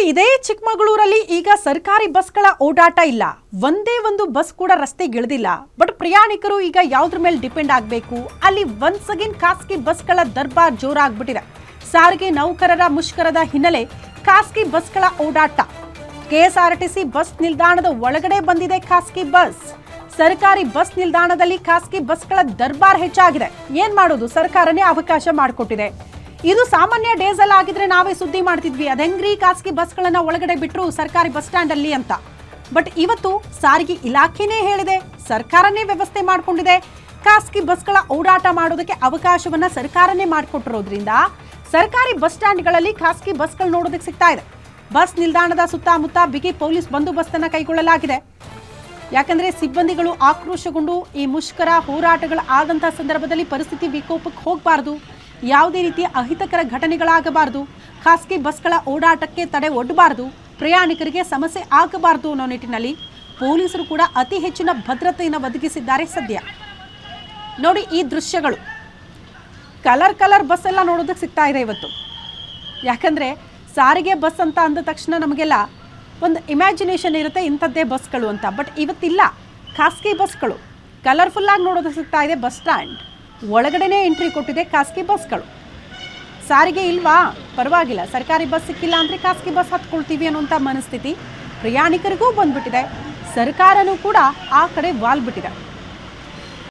ಇದೇ ಚಿಕ್ಕಮಗಳೂರಲ್ಲಿ ಈಗ ಸರ್ಕಾರಿ ಬಸ್ಗಳ ಓಡಾಟ ಇಲ್ಲ. ಒಂದೇ ಒಂದು ಬಸ್ ಕೂಡ ರಸ್ತೆಗಿಳಿದಿಲ್ಲ. ಬಟ್ ಪ್ರಯಾಣಿಕರು ಈಗ ಯಾವುದ್ರ ಮೇಲೆ ಡಿಪೆಂಡ್ ಆಗಬೇಕು? ಅಲ್ಲಿ ಒನ್ಸ್ ಅಗೇನ್ ಖಾಸಗಿ ಬಸ್ಗಳ ದರ್ಬಾರ್ ಜೋರಾಗ್ಬಿಟ್ಟಿದೆ. ಸಾರಿಗೆ ನೌಕರರ ಮುಷ್ಕರದ ಹಿನ್ನೆಲೆ ಖಾಸಗಿ ಬಸ್ಗಳ ಓಡಾಟ. ಕೆಎಸ್ಆರ್ಟಿಸಿ ಬಸ್ ನಿಲ್ದಾಣದ ಒಳಗಡೆ ಬಂದಿದೆ ಖಾಸಗಿ ಬಸ್. ಸರ್ಕಾರಿ ಬಸ್ ನಿಲ್ದಾಣದಲ್ಲಿ ಖಾಸಗಿ ಬಸ್ಗಳ ದರ್ಬಾರ್ ಹೆಚ್ಚಾಗಿದೆ. ಏನ್ ಮಾಡೋದು? ಸರ್ಕಾರನೇ ಅವಕಾಶ ಮಾಡಿಕೊಟ್ಟಿದೆ. ಇದು ಸಾಮಾನ್ಯ ಡೇಸ್ ಅಲ್ಲಿ ಆಗಿದ್ರೆ ನಾವೇ ಸುದ್ದಿ ಮಾಡ್ತಿದ್ವಿ, ಅದೆಂಗ್ರಿ ಖಾಸಗಿ ಬಸ್ಗಳನ್ನ ಒಳಗಡೆ ಬಿಟ್ರು ಸರ್ಕಾರಿ ಬಸ್ ಸ್ಟ್ಯಾಂಡ್ ಅಲ್ಲಿ ಅಂತ. ಬಟ್ ಇವತ್ತು ಸಾರಿಗೆ ಇಲಾಖೆನೇ ಹೇಳಿದೆ, ಸರ್ಕಾರನೇ ವ್ಯವಸ್ಥೆ ಮಾಡಿಕೊಂಡಿದೆ. ಖಾಸಗಿ ಬಸ್ಗಳ ಓಡಾಟ ಮಾಡೋದಕ್ಕೆ ಅವಕಾಶವನ್ನ ಸರ್ಕಾರನೇ ಮಾಡಿಕೊಟ್ಟಿರೋದ್ರಿಂದ ಸರ್ಕಾರಿ ಬಸ್ ಸ್ಟ್ಯಾಂಡ್ಗಳಲ್ಲಿ ಖಾಸಗಿ ಬಸ್ಗಳು ನೋಡೋದಕ್ಕೆ ಸಿಗ್ತಾ ಇದೆ. ಬಸ್ ನಿಲ್ದಾಣದ ಸುತ್ತಮುತ್ತ ಬಿಗಿ ಪೊಲೀಸ್ ಬಂದೋಬಸ್ತನ್ನ ಕೈಗೊಳ್ಳಲಾಗಿದೆ. ಯಾಕಂದ್ರೆ ಸಿಬ್ಬಂದಿಗಳು ಆಕ್ರೋಶಗೊಂಡು ಈ ಮುಷ್ಕರ ಹೋರಾಟಗಳು ಆದಂತಹ ಸಂದರ್ಭದಲ್ಲಿ ಪರಿಸ್ಥಿತಿ ವಿಕೋಪಕ್ಕೆ ಹೋಗಬಾರದು, ಯಾವುದೇ ರೀತಿಯ ಅಹಿತಕರ ಘಟನೆಗಳಾಗಬಾರದು, ಖಾಸಗಿ ಬಸ್ಗಳ ಓಡಾಟಕ್ಕೆ ತಡೆ ಒಡ್ಡಬಾರದು, ಪ್ರಯಾಣಿಕರಿಗೆ ಸಮಸ್ಯೆ ಆಗಬಾರದು ಅನ್ನೋ ನಿಟ್ಟಿನಲ್ಲಿ ಪೊಲೀಸರು ಕೂಡ ಅತಿ ಹೆಚ್ಚಿನ ಭದ್ರತೆಯನ್ನು ಒದಗಿಸಿದ್ದಾರೆ. ಸದ್ಯ ನೋಡಿ ಈ ದೃಶ್ಯಗಳು, ಕಲರ್ ಬಸ್ ಎಲ್ಲ ನೋಡೋದಕ್ಕೆ ಸಿಗ್ತಾ ಇದೆ ಇವತ್ತು. ಯಾಕಂದರೆ ಸಾರಿಗೆ ಬಸ್ ಅಂತ ಅಂದ ತಕ್ಷಣ ನಮಗೆಲ್ಲ ಒಂದು ಇಮ್ಯಾಜಿನೇಷನ್ ಇರುತ್ತೆ ಇಂಥದ್ದೇ ಬಸ್ಗಳು ಅಂತ. ಬಟ್ ಇವತ್ತಿಲ್ಲ, ಖಾಸಗಿ ಬಸ್ಗಳು ಕಲರ್ಫುಲ್ಲಾಗಿ ನೋಡೋದಕ್ಕೆ ಸಿಗ್ತಾ ಇದೆ. ಬಸ್ ಸ್ಟ್ಯಾಂಡ್ ಒಳಗಡೆನೇ ಎಂಟ್ರಿ ಕೊಟ್ಟಿದೆ ಖಾಸಗಿ ಬಸ್ಗಳು. ಸಾರಿಗೆ ಇಲ್ವಾ? ಪರವಾಗಿಲ್ಲ, ಸರ್ಕಾರಿ ಬಸ್ ಸಿಕ್ಕಿಲ್ಲ ಅಂದರೆ ಖಾಸಗಿ ಬಸ್ ಹತ್ಕೊಳ್ತೀವಿ ಅನ್ನೋಂಥ ಮನಸ್ಥಿತಿ ಪ್ರಯಾಣಿಕರಿಗೂ ಬಂದ್ಬಿಟ್ಟಿದೆ. ಸರ್ಕಾರನೂ ಕೂಡ ಆ ಕಡೆ ವಾಲ್ಬಿಟ್ಟಿದೆ.